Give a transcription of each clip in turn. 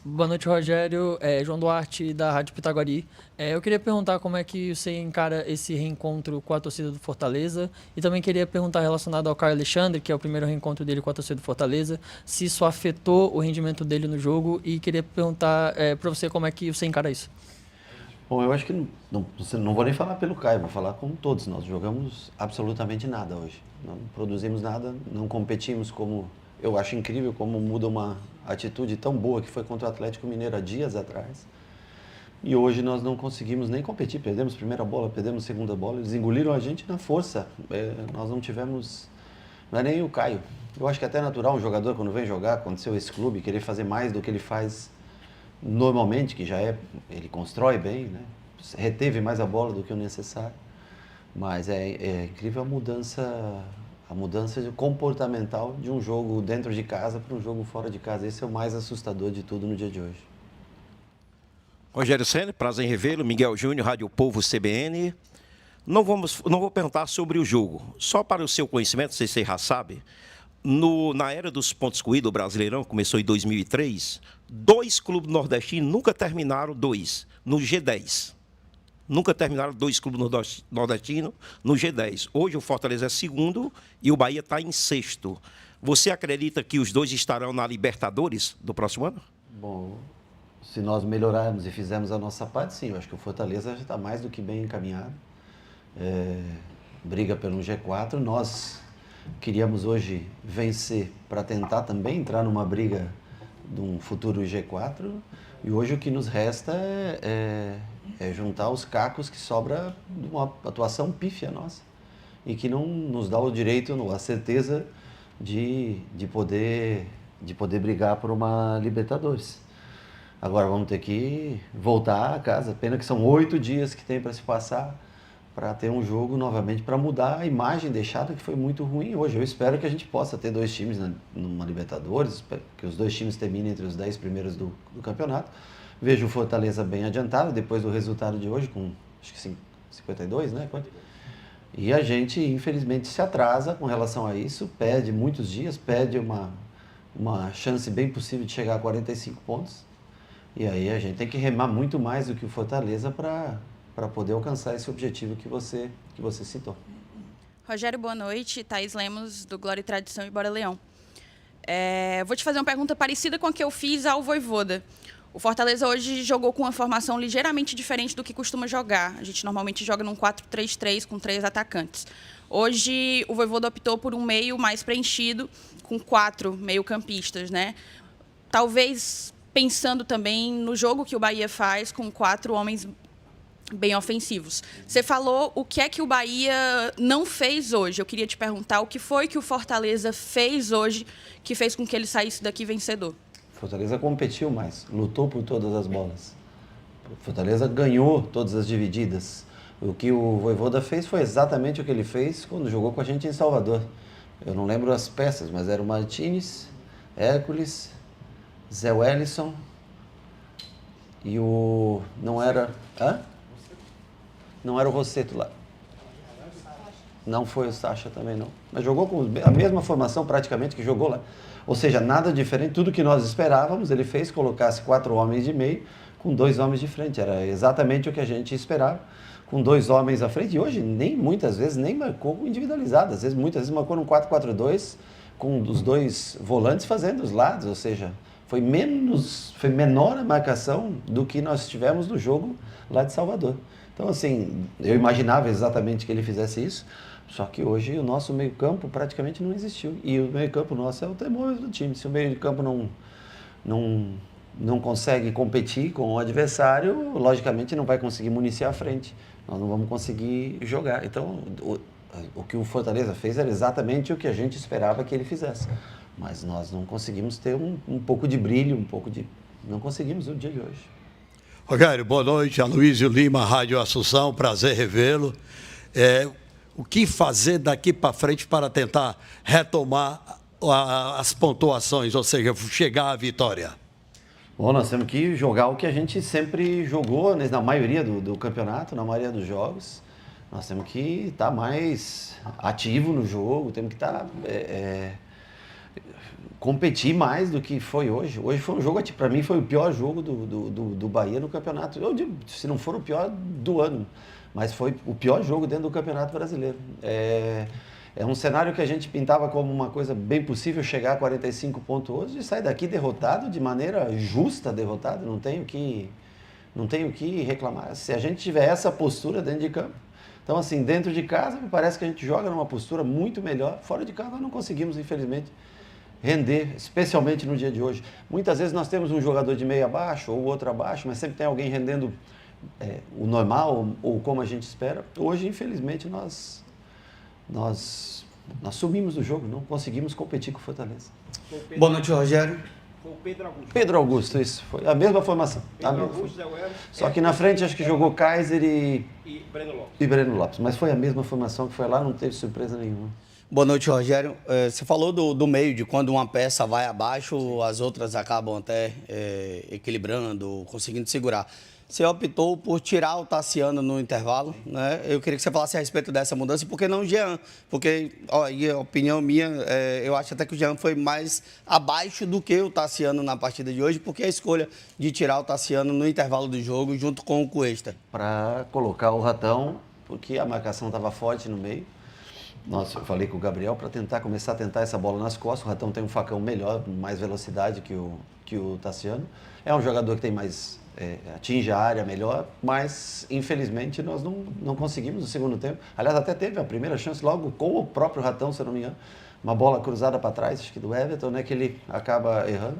Boa noite, Rogério. João Duarte, da Rádio Pitaguari. Eu queria perguntar como é que você encara esse reencontro com a torcida do Fortaleza e também queria perguntar relacionado ao Caio Alexandre, que é o primeiro reencontro dele com a torcida do Fortaleza, se isso afetou o rendimento dele no jogo e queria perguntar para você como é que você encara isso. Bom, eu acho que não vou nem falar pelo Caio, vou falar com todos. Nós jogamos absolutamente nada hoje. Não produzimos nada, não competimos como... Eu acho incrível como muda uma atitude tão boa que foi contra o Atlético Mineiro há dias atrás. E hoje nós não conseguimos nem competir. Perdemos primeira bola, perdemos segunda bola. Eles engoliram a gente na força. Nós não tivemos... Não é nem o Caio. Eu acho que é até natural um jogador, quando vem jogar, aconteceu esse clube, querer fazer mais do que ele faz normalmente, que já é... Ele constrói bem, né? Reteve mais a bola do que o necessário. Mas é incrível a mudança comportamental de um jogo dentro de casa para um jogo fora de casa. Esse é o mais assustador de tudo no dia de hoje. Rogério Ceni, prazer em revê-lo. Miguel Júnior, Rádio Povo CBN. Não vou perguntar sobre o jogo. Só para o seu conhecimento, não sei se você já sabe, na era dos pontos corridos, o Brasileirão começou em 2003, 2 clubes nordestinos nunca terminaram no G10. Nunca terminaram 2 clubes nordestinos no G10. Hoje o Fortaleza é segundo e o Bahia está em sexto. Você acredita que os dois estarão na Libertadores do próximo ano? Bom, se nós melhorarmos e fizermos a nossa parte, sim. Eu acho que o Fortaleza já está mais do que bem encaminhado. Briga pelo G4. Nós queríamos hoje vencer para tentar também entrar numa briga de um futuro G4. E hoje o que nos resta é juntar os cacos que sobra de uma atuação pífia nossa e que não nos dá o direito, a certeza de poder brigar por uma Libertadores. Agora vamos ter que voltar a casa. Pena que são 8 dias que tem para se passar para ter um jogo novamente, para mudar a imagem deixada, que foi muito ruim hoje. Eu espero que a gente possa ter 2 times numa Libertadores, que os 2 times terminem entre os 10 primeiros do campeonato. Vejo o Fortaleza bem adiantado, depois do resultado de hoje, com acho que 52, né? E a gente, infelizmente, se atrasa com relação a isso, perde muitos dias, perde uma chance bem possível de chegar a 45 pontos. E aí a gente tem que remar muito mais do que o Fortaleza para poder alcançar esse objetivo que você citou. Rogério, boa noite. Thaís Lemos, do Glória e Tradição e Bora Leão. Vou te fazer uma pergunta parecida com a que eu fiz ao Vojvoda. O Fortaleza hoje jogou com uma formação ligeiramente diferente do que costuma jogar. A gente normalmente joga num 4-3-3 com 3 atacantes. Hoje o Vojvoda optou por um meio mais preenchido com 4 meio-campistas, né? Talvez pensando também no jogo que o Bahia faz com 4 homens bem ofensivos. Você falou o que é que o Bahia não fez hoje. Eu queria te perguntar o que foi que o Fortaleza fez hoje que fez com que ele saísse daqui vencedor. Fortaleza competiu mais, lutou por todas as bolas. Fortaleza ganhou todas as divididas. O que o Vojvoda fez foi exatamente o que ele fez quando jogou com a gente em Salvador. Eu não lembro as peças, mas era o Martínez, Hércules, Zé Wellison e o... Não era... Hã? Não era o Rosseto lá. Não foi o Sacha também, não. Mas jogou com a mesma formação praticamente que jogou lá. Ou seja, nada diferente, tudo que nós esperávamos, ele fez, colocasse 4 homens de meio com 2 homens de frente. Era exatamente o que a gente esperava, com 2 homens à frente. E hoje, muitas vezes, nem marcou individualizado. Muitas vezes marcou num 4-4-2, com os 2 volantes fazendo os lados. Ou seja, foi menor a marcação do que nós tivemos no jogo lá de Salvador. Então, assim, eu imaginava exatamente que ele fizesse isso, só que hoje o nosso meio-campo praticamente não existiu. E o meio-campo nosso é o termômetro do time. Se o meio-campo não consegue competir com o adversário, logicamente não vai conseguir municiar a frente. Nós não vamos conseguir jogar. Então, o que o Fortaleza fez era exatamente o que a gente esperava que ele fizesse. Mas nós não conseguimos ter um pouco de brilho, não conseguimos no dia de hoje. Rogério, boa noite. Aloysio Lima, Rádio Assunção, prazer revê-lo. O que fazer daqui para frente para tentar retomar as pontuações, ou seja, chegar à vitória? Bom, nós temos que jogar o que a gente sempre jogou, né, na maioria do campeonato, na maioria dos jogos. Nós temos que estar mais ativo no jogo, temos que estar competir mais do que foi hoje. Hoje foi um jogo, para mim, foi o pior jogo do Bahia no campeonato. Eu digo, se não for o pior do ano, mas foi o pior jogo dentro do Campeonato Brasileiro. É um cenário que a gente pintava como uma coisa bem possível, chegar a 45 pontos hoje e sair daqui derrotado, de maneira justa derrotado, não tenho o que reclamar. Se a gente tiver essa postura dentro de campo, então assim, dentro de casa me parece que a gente joga numa postura muito melhor, fora de casa nós não conseguimos, infelizmente, render, especialmente no dia de hoje. Muitas vezes nós temos um jogador de meio abaixo ou outro abaixo, mas sempre tem alguém rendendo o normal ou como a gente espera. Hoje, infelizmente, nós sumimos do jogo, não conseguimos competir com o Fortaleza. Boa noite, Rogério. Foi o Pedro Augusto. Pedro Augusto, isso. Foi a mesma formação. Pedro Augusto, Zé Welles. Só que na frente acho que jogou Kaiser E Breno Lopes. Mas foi a mesma formação que foi lá, não teve surpresa nenhuma. Boa noite, Rogério. Você falou do meio, de quando uma peça vai abaixo, as outras acabam até equilibrando, conseguindo segurar. Você optou por tirar o Tassiano no intervalo, né? Eu queria que você falasse a respeito dessa mudança e por que não o Jean? Porque, e a opinião minha, eu acho até que o Jean foi mais abaixo do que o Tassiano na partida de hoje, porque a escolha de tirar o Tassiano no intervalo do jogo junto com o Cuesta. Para colocar o Ratão, porque a marcação estava forte no meio. Nossa, eu falei com o Gabriel para começar a tentar essa bola nas costas. O Ratão tem um facão melhor, mais velocidade que o Tassiano. É um jogador que tem mais... atinge a área melhor, mas infelizmente nós não conseguimos no segundo tempo. Aliás, até teve a primeira chance logo com o próprio Ratão, se eu não me engano. Uma bola cruzada para trás, acho que do Everton, né, que ele acaba errando.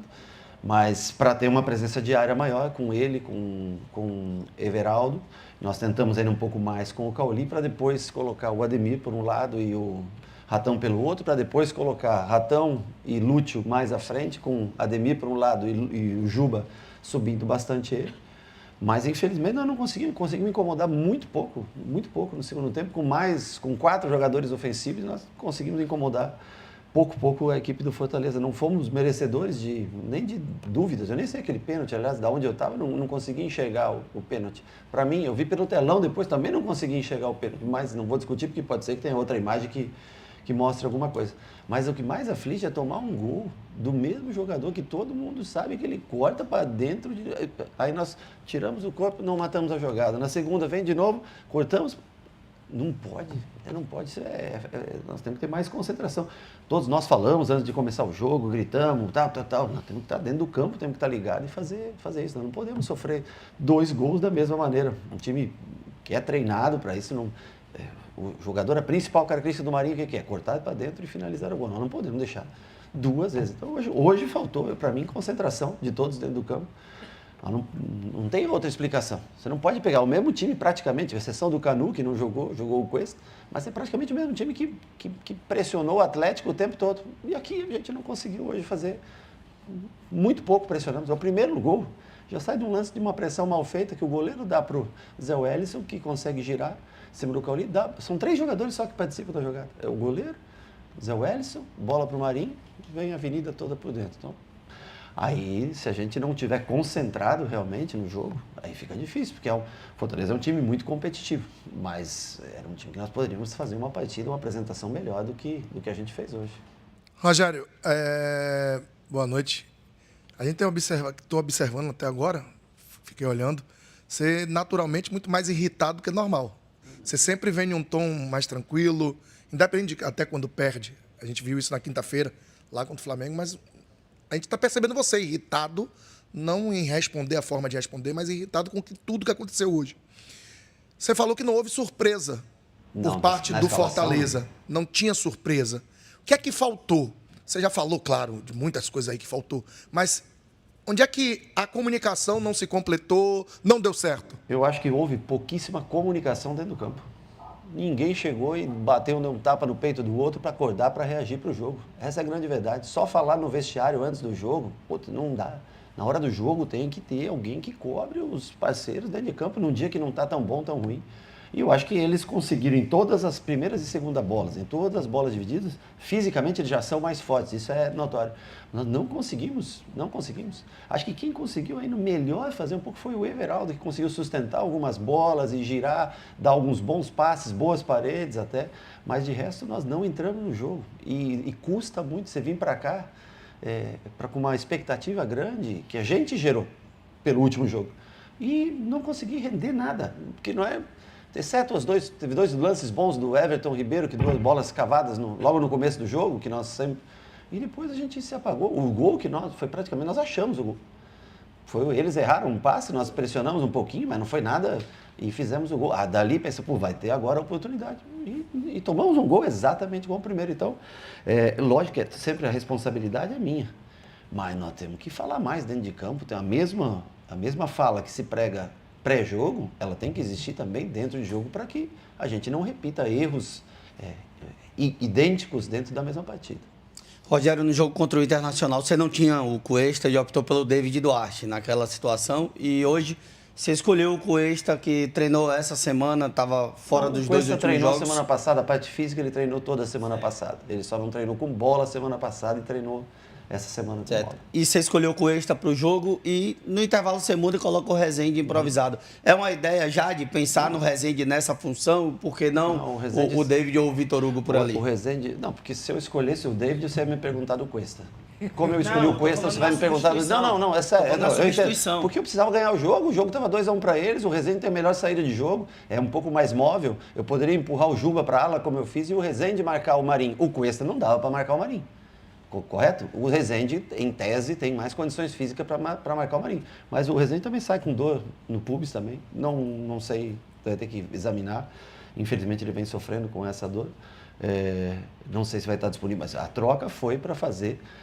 Mas para ter uma presença de área maior com ele, com Everaldo, nós tentamos ainda um pouco mais com o Cauli para depois colocar o Ademir por um lado e o Ratão pelo outro, para depois colocar Ratão e Lúcio mais à frente, com Ademir por um lado e o Juba subindo bastante ele. Mas infelizmente nós não conseguimos incomodar muito pouco no segundo tempo, com 4 jogadores ofensivos, nós conseguimos incomodar pouco a equipe do Fortaleza. Não fomos merecedores nem de dúvidas. Eu nem sei aquele pênalti, aliás, da onde eu estava, não consegui enxergar o pênalti. Para mim, eu vi pelo telão depois, também não consegui enxergar o pênalti, mas não vou discutir porque pode ser que tenha outra imagem que mostre alguma coisa. Mas o que mais aflige é tomar um gol do mesmo jogador que todo mundo sabe que ele corta para dentro. Aí nós tiramos o corpo, não matamos a jogada. Na segunda vem de novo, cortamos. Não pode. Nós temos que ter mais concentração. Todos nós falamos antes de começar o jogo, gritamos, tal. Nós temos que estar dentro do campo, temos que estar ligados e fazer isso. Nós não podemos sofrer 2 gols da mesma maneira. Um time que é treinado para isso, o jogador, a principal característica do Marinho, o que é? Cortar para dentro e finalizar o gol. Nós não podemos deixar 2 vezes. Então hoje faltou, para mim, concentração de todos dentro do campo. Não tem outra explicação. Você não pode pegar o mesmo time praticamente, a exceção do Canu, que não jogou o Cuesta, mas é praticamente o mesmo time que pressionou o Atlético o tempo todo. E aqui a gente não conseguiu hoje fazer, muito pouco pressionamos. É o primeiro gol, já sai de um lance de uma pressão mal feita que o goleiro dá para o Zé Welles, que consegue girar em cima do Cauli. São 3 jogadores só que participam da jogada. É o goleiro, Zé Welles, bola para o Marinho, vem a avenida toda por dentro. Então, aí, se a gente não tiver concentrado realmente no jogo, aí fica difícil, porque o Fortaleza é um time muito competitivo, mas era um time que nós poderíamos fazer uma partida, uma apresentação melhor do que a gente fez hoje. Rogério, boa noite. A gente estou observando até agora, fiquei olhando, você naturalmente muito mais irritado do que normal. Você sempre vem em um tom mais tranquilo, independente de, até quando perde. A gente viu isso na quinta-feira, lá contra o Flamengo, mas a gente está percebendo você irritado, não em responder a forma de responder, mas irritado com tudo que aconteceu hoje. Você falou que não houve surpresa por parte do Fortaleza. Não tinha surpresa. O que é que faltou? Você já falou, claro, de muitas coisas aí que faltou, mas onde é que a comunicação não se completou, não deu certo? Eu acho que houve pouquíssima comunicação dentro do campo. Ninguém chegou e bateu um tapa no peito do outro para acordar, para reagir para o jogo. Essa é a grande verdade. Só falar no vestiário antes do jogo, não dá. Na hora do jogo tem que ter alguém que cobre os parceiros dentro de campo num dia que não está tão bom, tão ruim. E eu acho que eles conseguiram, em todas as primeiras e segundas bolas, em todas as bolas divididas, fisicamente eles já são mais fortes, isso é notório. Nós não conseguimos. Acho que quem conseguiu ainda melhor fazer um pouco foi o Everaldo, que conseguiu sustentar algumas bolas e girar, dar alguns bons passes, boas paredes até, mas de resto nós não entramos no jogo. E custa muito você vir para cá com uma expectativa grande que a gente gerou pelo último jogo. E não consegui render nada, porque não é... Exceto teve 2 lances bons do Everton Ribeiro, que 2 bolas cavadas logo no começo do jogo, que nós sempre... E depois a gente se apagou. O gol que foi praticamente, nós achamos o gol. Eles erraram um passe, nós pressionamos um pouquinho, mas não foi nada, e fizemos o gol. Dali pensa, vai ter agora a oportunidade. E tomamos um gol exatamente igual o primeiro. Então, lógico que sempre a responsabilidade é minha, mas nós temos que falar mais dentro de campo. Tem a mesma fala que se prega pré-jogo, ela tem que existir também dentro de jogo para que a gente não repita erros idênticos dentro da mesma partida. Rogério, no jogo contra o Internacional, você não tinha o Cuesta e optou pelo David Duarte naquela situação, e hoje você escolheu o Cuesta, que treinou essa semana, estava fora dos 2 últimos jogos. O Cuesta treinou semana passada, a parte física ele treinou toda a semana passada. Ele só não treinou com bola semana passada e treinou essa semana com bola. E você escolheu o Cuesta para o jogo e no intervalo você muda e coloca o Rezende improvisado. É uma ideia já de pensar no Rezende nessa função? Por que não o David ou o Vitor Hugo por ali? O Rezende... Não, porque se eu escolhesse o David, você ia me perguntar do Cuesta. Como eu escolhi o Cuesta, você vai me perguntar... Não, é sério. Porque eu precisava ganhar o jogo estava 2-1 para eles, o Rezende tem a melhor saída de jogo, é um pouco mais móvel, eu poderia empurrar o Juba para a ala, como eu fiz, e o Rezende marcar o Marinho. O Cuesta não dava para marcar o Marinho. Correto? O Rezende, em tese, tem mais condições físicas para marcar o Marinho. Mas o Rezende também sai com dor no pubis também. Não sei, vai ter que examinar. Infelizmente, ele vem sofrendo com essa dor. Não sei se vai estar disponível, mas a troca foi para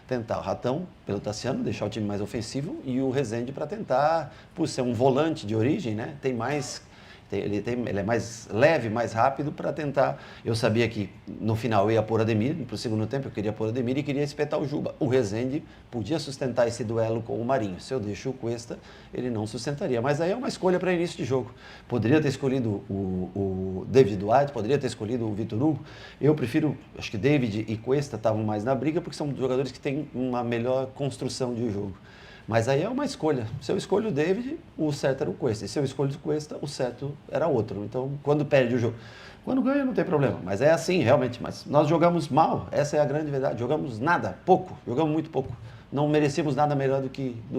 tentar o Ratão pelo Tassiano, deixar o time mais ofensivo, e o Rezende para tentar, por ser um volante de origem, né, tem mais... Ele é mais leve, mais rápido para tentar... Eu sabia que no final eu ia pôr Ademir, para o segundo tempo eu queria pôr Ademir e queria espetar o Juba. O Rezende podia sustentar esse duelo com o Marinho. Se eu deixo o Cuesta, ele não sustentaria. Mas aí é uma escolha para início de jogo. Poderia ter escolhido o David Duarte, poderia ter escolhido o Vitor Hugo. Eu prefiro, acho que David e Cuesta estavam mais na briga, porque são jogadores que têm uma melhor construção de jogo. Mas aí é uma escolha. Se eu escolho o David, o certo era o Cuesta. E se eu escolho o Cuesta, o certo era outro. Então, quando perde o jogo. Quando ganha, não tem problema. Mas é assim, realmente. Mas nós jogamos mal. Essa é a grande verdade. Jogamos nada, pouco. Jogamos muito pouco. Não merecíamos nada melhor do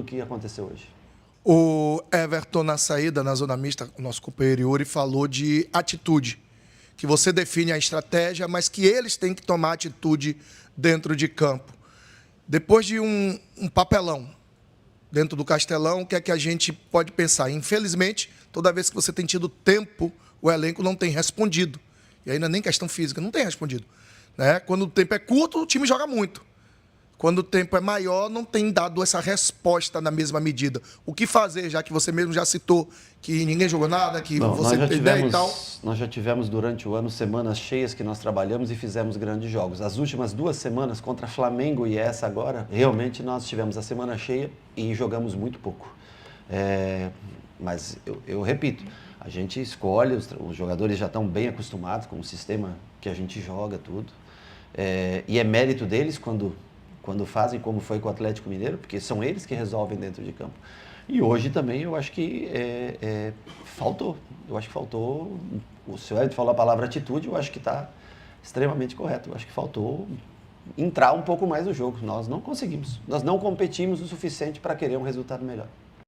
que aconteceu hoje. O Everton, na saída, na zona mista, o nosso companheiro Yuri falou de atitude. Que você define a estratégia, mas que eles têm que tomar atitude dentro de campo. Depois de um papelão dentro do Castelão, o que é que a gente pode pensar? Infelizmente, toda vez que você tem tido tempo, o elenco não tem respondido. E ainda nem questão física, não tem respondido. Né? Quando o tempo é curto, o time joga muito. Quando o tempo é maior, não tem dado essa resposta na mesma medida. O que fazer, já que você mesmo já citou que ninguém jogou nada, que você tem ideia e tal? Nós já tivemos durante o ano semanas cheias que nós trabalhamos e fizemos grandes jogos. As últimas 2 semanas contra Flamengo e essa agora, realmente nós tivemos a semana cheia e jogamos muito pouco. Mas eu repito, a gente escolhe, os jogadores já estão bem acostumados com o sistema que a gente joga, tudo. E é mérito deles quando fazem, como foi com o Atlético Mineiro, porque são eles que resolvem dentro de campo. E hoje também eu acho que faltou. Eu acho que faltou. O senhor Edson falou a palavra atitude, eu acho que está extremamente correto. Eu acho que faltou entrar um pouco mais no jogo. Nós não conseguimos. Nós não competimos o suficiente para querer um resultado melhor.